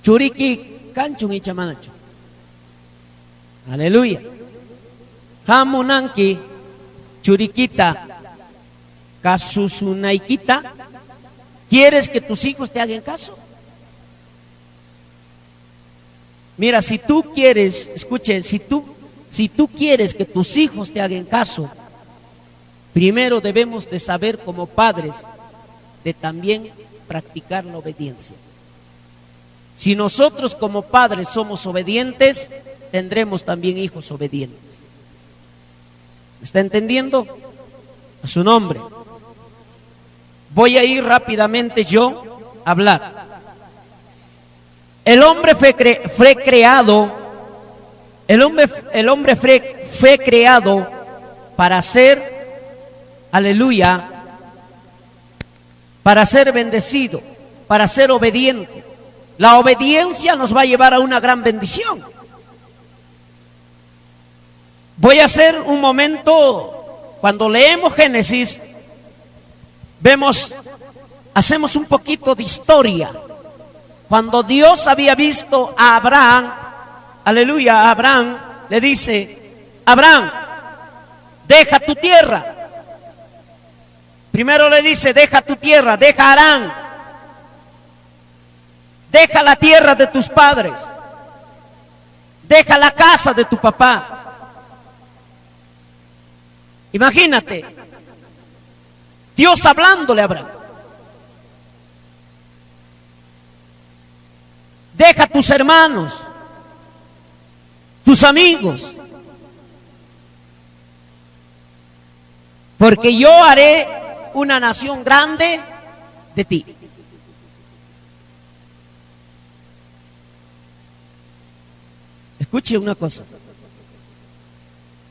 churiki kanchun y chamanacho. Aleluya. Hamunanki churiquita kasusunaikita. ¿Quieres que tus hijos te hagan caso? Mira, si tú quieres, escuche, si tú quieres que tus hijos te hagan caso, primero debemos de saber como padres de también practicar la obediencia. Si nosotros como padres somos obedientes, tendremos también hijos obedientes. ¿Me está entendiendo? A su nombre. Voy a ir rápidamente yo a hablar. El hombre fue creado, el hombre fue creado para ser, aleluya, para ser bendecido, para ser obediente. La obediencia nos va a llevar a una gran bendición. Voy a hacer un momento, cuando leemos Génesis, hacemos un poquito de historia. Cuando Dios había visto a Abraham, aleluya, a Abraham le dice: Abraham, deja tu tierra. Primero le dice: deja tu tierra, deja Harán, deja la tierra de tus padres, deja la casa de tu papá. Imagínate, Dios hablándole a Abraham. Deja tus hermanos, tus amigos, porque yo haré una nación grande de ti. Escuche una cosa.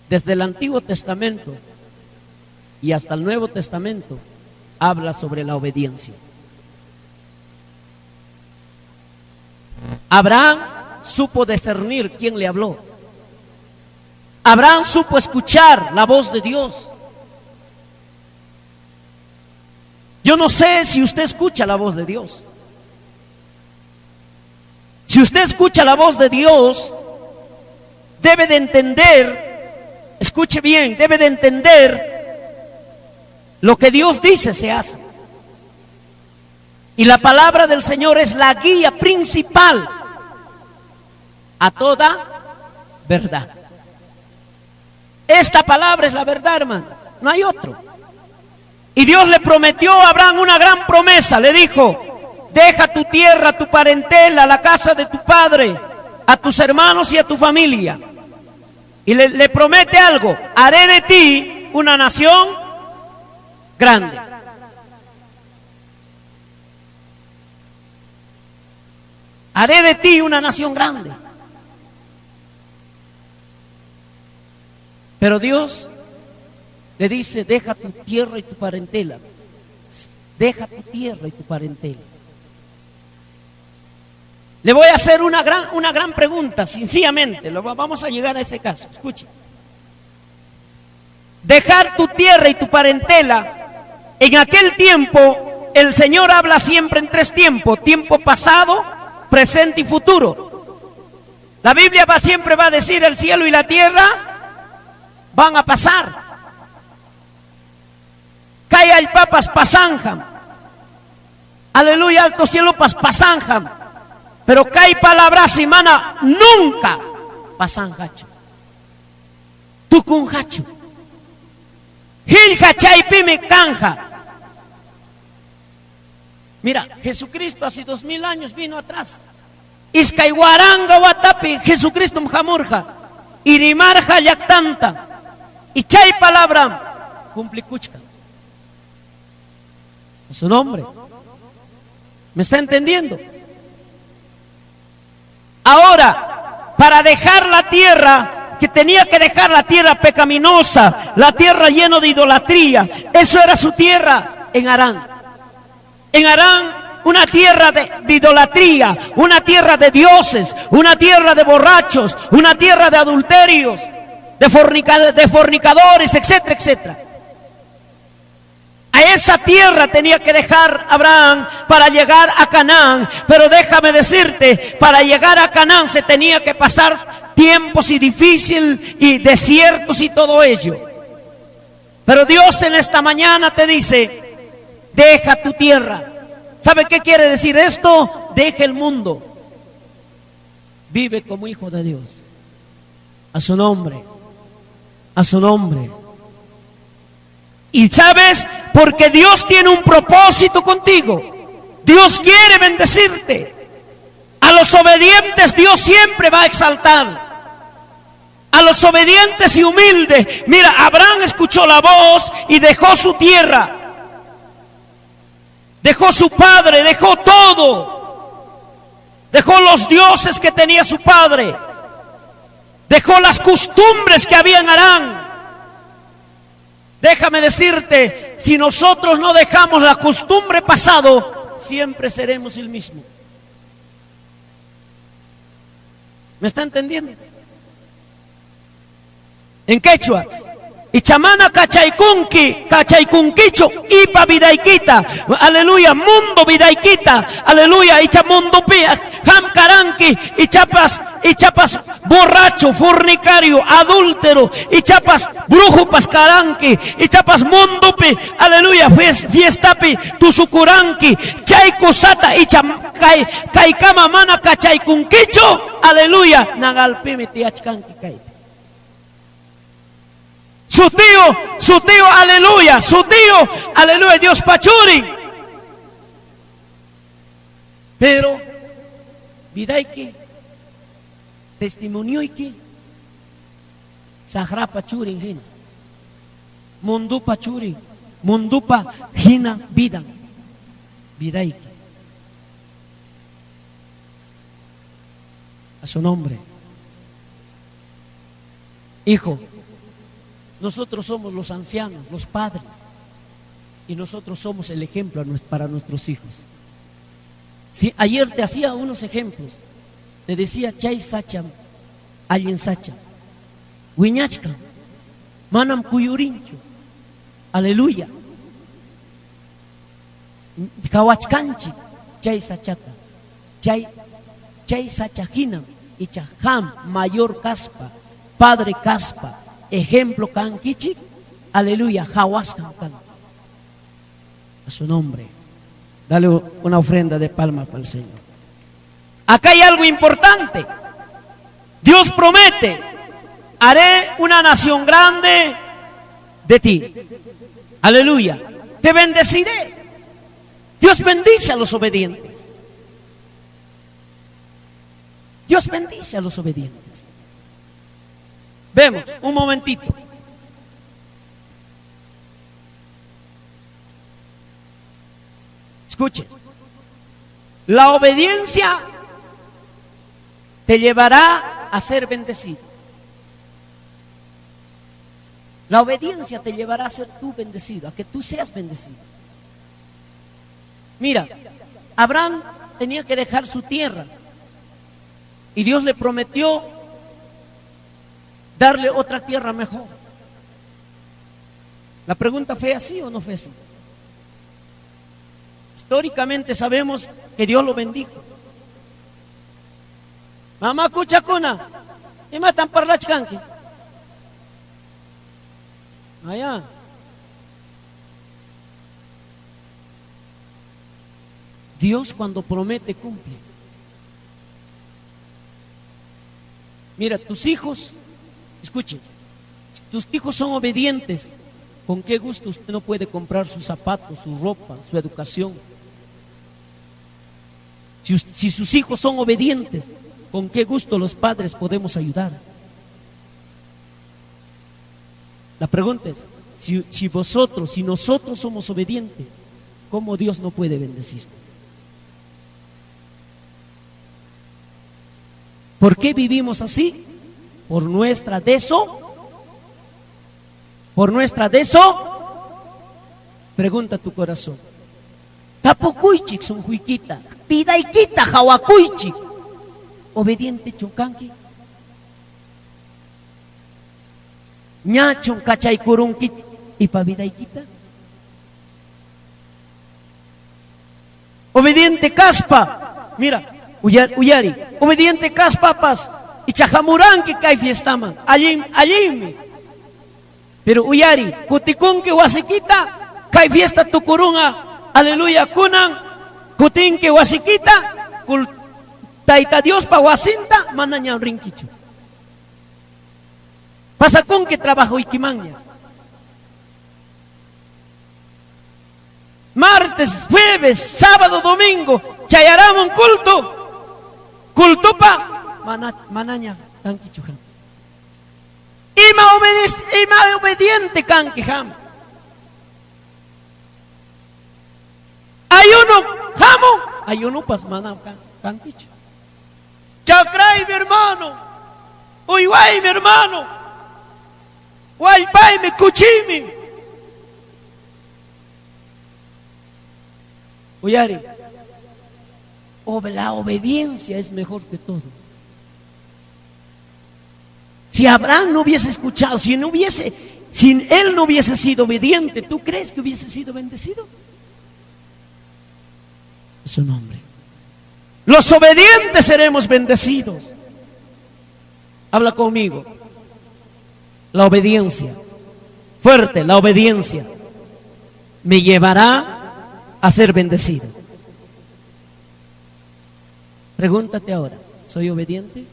Desde el Antiguo Testamento y hasta el Nuevo Testamento habla sobre la obediencia. Abraham supo discernir quién le habló. Abraham supo escuchar la voz de Dios. Yo no sé si usted escucha la voz de Dios. Si usted escucha la voz de Dios, debe de entender, escuche bien, debe de entender lo que Dios dice se hace. Y la palabra del Señor es la guía principal a toda verdad. Esta palabra es la verdad, hermano, no hay otro. Y Dios le prometió a Abraham una gran promesa. Le dijo: deja tu tierra, tu parentela, la casa de tu padre, a tus hermanos y a tu familia. Y le promete algo: haré de ti una nación grande. Haré de ti una nación grande. Pero Dios le dice: deja tu tierra y tu parentela. Deja tu tierra y tu parentela. Le voy a hacer una gran pregunta, sencillamente. Vamos a llegar a ese caso. Escuche. Dejar tu tierra y tu parentela. En aquel tiempo, el Señor habla siempre en tres tiempos: tiempo pasado, presente y futuro. La Biblia siempre va a decir: el cielo y la tierra van a pasar. Cae el papas pasanjam. Aleluya, alto cielo pasanjam. Pero cae palabra semana nunca pasanjacho. Tucunjacho. Hilja chaipime canja. Mira, Jesucristo hace 2000 años vino atrás. Iskaiwaranga watapi Jesucristo mjamurja. Irimarja yaktanta. Y chay palabra cumplicuchka. Es su nombre. ¿Me está entendiendo? Ahora, para dejar la tierra, que tenía que dejar la tierra pecaminosa, la tierra llena de idolatría, eso era su tierra en Harán. En Harán, una tierra de idolatría, una tierra de dioses, una tierra de borrachos, una tierra de adulterios, de fornicadores, etcétera, etcétera. A esa tierra tenía que dejar Abraham para llegar a Canaán. Pero déjame decirte, para llegar a Canaán se tenía que pasar tiempos y difíciles y desiertos y todo ello. Pero Dios en esta mañana te dice, deja tu tierra. ¿Sabe qué quiere decir esto? Deja el mundo. Vive como hijo de Dios. A su nombre. A su nombre. Y sabes, porque Dios tiene un propósito contigo. Dios quiere bendecirte. A los obedientes Dios siempre va a exaltar. A los obedientes y humildes. Mira, Abraham escuchó la voz y dejó su tierra. Dejó su padre, dejó todo. Dejó los dioses que tenía su padre. Dejó las costumbres que había en Harán. Déjame decirte, si nosotros no dejamos la costumbre pasado, siempre seremos el mismo. ¿Me está entendiendo? En quechua, Ichamana cachaykunki, cachaykunkicho, ipa vidaikita, aleluya, mundo vidaikita, aleluya, ichamundo pia, hamkaranki, ichapas borracho, fornicario, adúltero, ichapas brujo pascaranki, ichapas mundo pi, aleluya, fiestapi, tusukuranki, chaykosata, kaikama mana cachaykunkicho, aleluya, nagalpi metiachkanki kai. Su tío, aleluya, Dios Pachuri. Pero, vidaiki, testimonio iki, Sahra Pachuri hina, Mundu Pachuri, Mundupa hina vida, vidaiki. A su nombre. Hijo, nosotros somos los ancianos, los padres, y nosotros somos el ejemplo para nuestros hijos. Si ayer te hacía unos ejemplos, te decía Chay Sacham, Allen Sacham, Wiñachka, Manam Kuyurincho, aleluya, Kawachkanchi, Chay Sachata, Chay Sachajina, y Chaham, mayor caspa, padre caspa, ejemplo kankichi, aleluya, hawaskan kan. A su nombre. Dale una ofrenda de palma para el Señor. Acá hay algo importante. Dios promete, haré una nación grande de ti. Aleluya. Te bendeciré. Dios bendice a los obedientes. Dios bendice a los obedientes. Vemos, un momentito. Escuche. La obediencia te llevará a ser bendecido. La obediencia te llevará a ser tú bendecido, a que tú seas bendecido. Mira, Abraham tenía que dejar su tierra y Dios le prometió darle otra tierra mejor. La pregunta fue así o no fue así. Históricamente sabemos que Dios lo bendijo. Mamá kuchakuna, y matan parlachkanki. Allá. Dios cuando promete cumple. Mira, tus hijos, escuchen, tus hijos son obedientes. ¿Con qué gusto usted no puede comprar sus zapatos, su ropa, su educación? Si sus hijos son obedientes, ¿con qué gusto los padres podemos ayudar? La pregunta es, si nosotros somos obedientes, ¿cómo Dios no puede bendecir? ¿Por qué vivimos así? Por nuestra pregunta tu corazón. Tapukuichik son huiquita, pidaiquita hawakuichik. Obediente chunkanki. Ñachon kachaykurunki y pabidaiquita. obediente caspa, mira, uyari, obediente caspapas, y chajamurán que cae fiestaman, allí, pero uyari, kutikun que wasiquita, cae fiesta tucurunga, aleluya, kunan, kutin que wasiquita, taita Dios pa wasinta, manaña rinquicho. Pasa con que trabajo iquimaña. Martes, jueves, sábado, domingo, chayaramos un culto pa manaña tanquichujan. Ima obediente canquejam. Ayuno pas mana canquicho. Chacray mi hermano, Uyguay mi hermano, Huaypay mi cuchimi. Uyari, la obediencia es mejor que todo. Si Abraham no hubiese escuchado, si él no hubiese sido obediente, ¿tú crees que hubiese sido bendecido? Es su nombre. Los obedientes seremos bendecidos. Habla conmigo. La obediencia, fuerte, la obediencia me llevará a ser bendecido. Pregúntate ahora, ¿soy obediente?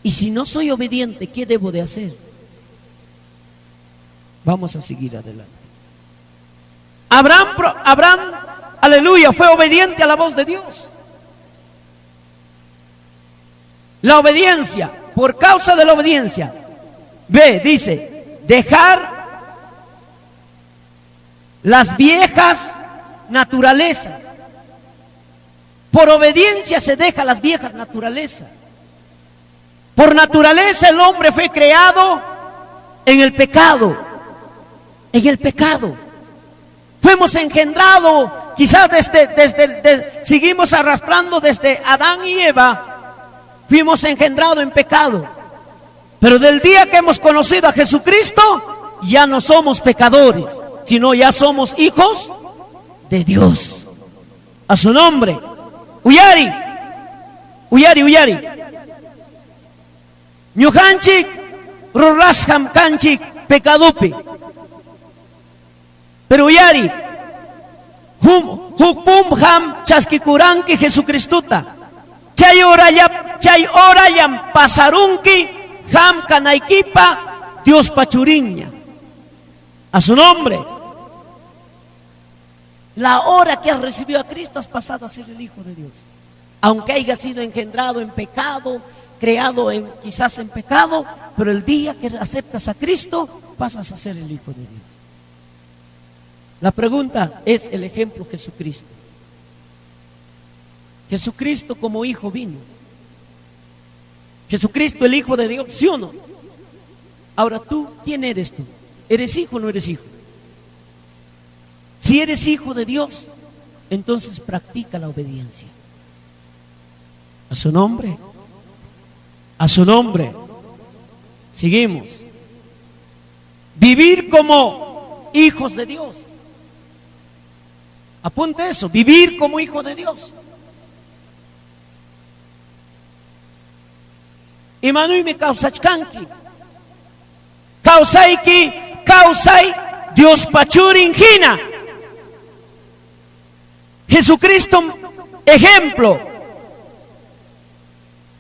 Y si no soy obediente, ¿qué debo de hacer? Vamos a seguir adelante. Abraham, aleluya, fue obediente a la voz de Dios. La obediencia, por causa de la obediencia, dice, dejar las viejas naturalezas. Por obediencia se deja las viejas naturalezas. Por naturaleza el hombre fue creado en el pecado. En el pecado. Fuimos engendrados, quizás seguimos arrastrando desde Adán y Eva. Fuimos engendrados en pecado. Pero del día que hemos conocido a Jesucristo, ya no somos pecadores, sino ya somos hijos de Dios. A su nombre. Uyari. Ñujanchik, rurasham kanchik, pekadupi. Pero uyari, hukpumham chaskikuranki Jesucristuta. Chay orayam pasarunki, ham kanaikipa, Dios pachuriña. A su nombre. La hora que has recibido a Cristo has pasado a ser el Hijo de Dios. Aunque haya sido engendrado en pecado, creado quizás en pecado, pero el día que aceptas a Cristo, pasas a ser el Hijo de Dios. La pregunta es el ejemplo Jesucristo. Jesucristo como hijo vino. Jesucristo el Hijo de Dios, ¿sí o no? Ahora tú, ¿quién eres tú? ¿Eres hijo o no eres hijo? Si eres hijo de Dios, entonces practica la obediencia. A su nombre. A su nombre. Seguimos. Vivir como hijos de Dios. Apunte eso, vivir como hijo de Dios. Imanui me causachkanki. Causai Dios pachuringina. Jesucristo, ejemplo.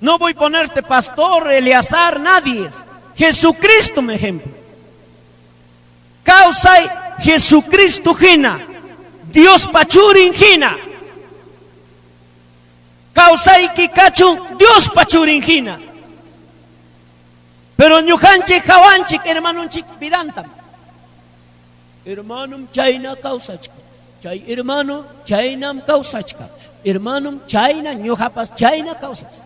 No voy a ponerte pastor, Eleazar, nadie. Jesucristo, mi ejemplo. Causai Jesucristo gina. Dios pachuringina. Causai kikachu Dios pachuringina. Pero ñujanche jawanchik hermanunchik vidantam. Hermanum chayna causachka. Chay hermano chaynam causachka. Hermanum chayna ñujapas chayna causas.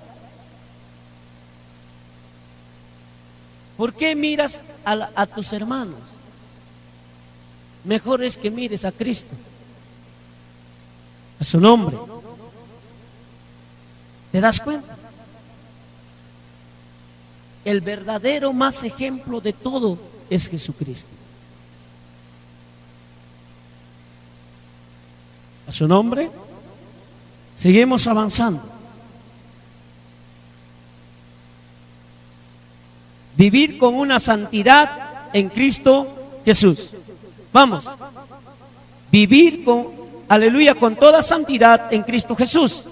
¿Por qué miras a tus hermanos? Mejor es que mires a Cristo. A su nombre. ¿Te das cuenta? El verdadero más ejemplo de todo es Jesucristo. A su nombre. Seguimos avanzando. Vivir con una santidad en Cristo Jesús. Vamos. Vivir con, aleluya, con toda santidad en Cristo Jesús.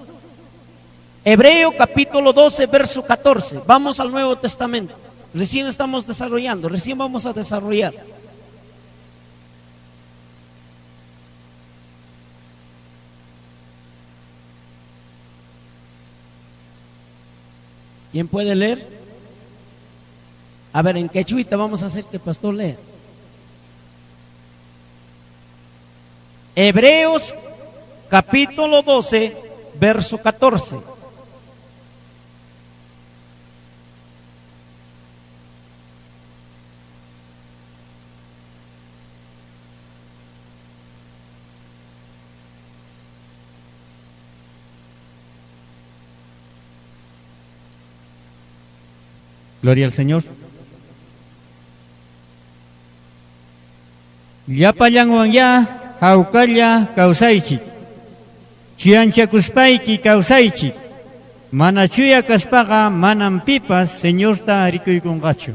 Hebreo capítulo 12, verso 14. Vamos al Nuevo Testamento. Recién estamos desarrollando, recién vamos a desarrollar. ¿Quién puede leer? A ver, en quechuita vamos a hacer que el pastor lea. Hebreos capítulo 12, verso 14. Gloria al Señor. Llapallawan ya hawkalla kawsaychik. Chianchakuspayki kawsaychik. Mana chuya kaspaqa manam pipas Señorta rikuykunqachu.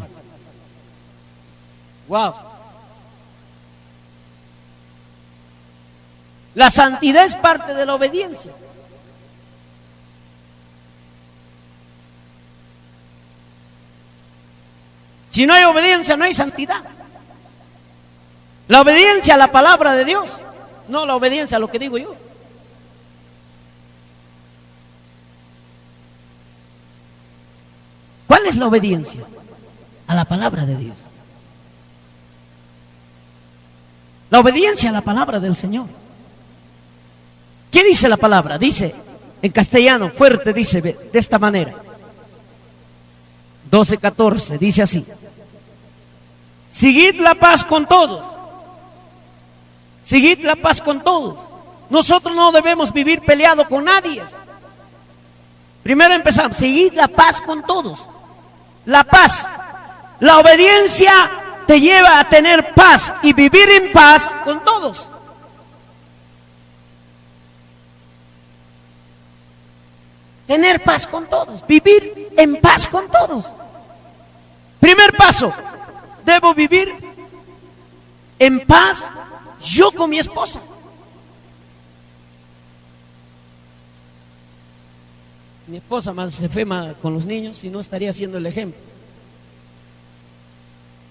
Wow. La santidad es parte de la obediencia. Si no hay obediencia, no hay santidad. La obediencia a la palabra de Dios, no la obediencia a lo que digo yo. ¿Cuál es la obediencia? A la palabra de Dios. La obediencia a la palabra del Señor. ¿Qué dice la palabra? Dice en castellano, fuerte, dice de esta manera. 12:14, dice así: seguid la paz con todos. Seguid la paz con todos. Nosotros no debemos vivir peleado con nadie. Primero empezamos, seguid la paz con todos. La paz, la obediencia te lleva a tener paz y vivir en paz con todos. Tener paz con todos, vivir en paz con todos. Primer paso, debo vivir en paz yo con mi esposa. Mi esposa más se fema con los niños, si no estaría haciendo el ejemplo.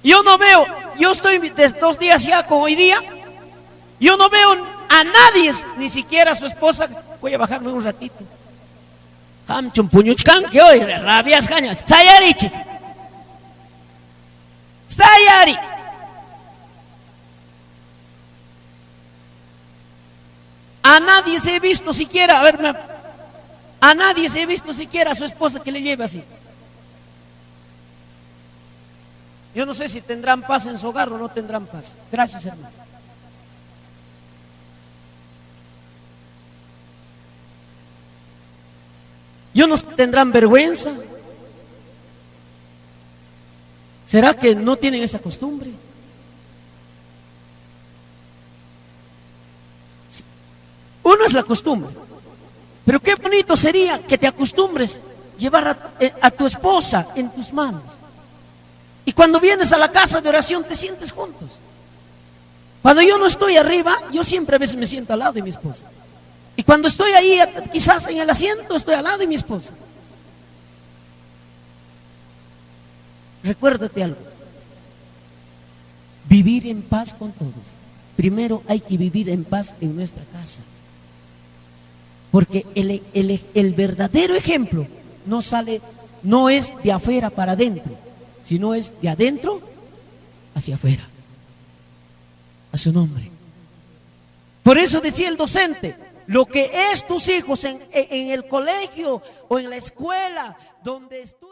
Yo no veo, yo estoy de 2 días ya con hoy día, yo no veo a nadie, ni siquiera a su esposa. Voy a bajarme un ratito. Hamchun puñuchkan que hoy rabias cañas. Sayari chic. Sayari. A nadie se ha visto siquiera, a ver, a nadie se ha visto siquiera a su esposa que le lleve así. Yo no sé si tendrán paz en su hogar o no tendrán paz. Gracias, hermano. Yo no sé, ¿tendrán vergüenza? ¿Será que no tienen esa costumbre? Uno es la costumbre, pero qué bonito sería que te acostumbres llevar a tu esposa en tus manos. Y cuando vienes a la casa de oración te sientes juntos. Cuando yo no estoy arriba, yo siempre a veces me siento al lado de mi esposa. Y cuando estoy ahí, quizás en el asiento, estoy al lado de mi esposa. Recuérdate algo. Vivir en paz con todos. Primero hay que vivir en paz en nuestra casa. Porque el verdadero ejemplo no es de afuera para adentro, sino es de adentro hacia afuera. A su nombre. Por eso decía el docente, lo que es tus hijos en el colegio o en la escuela donde estudian.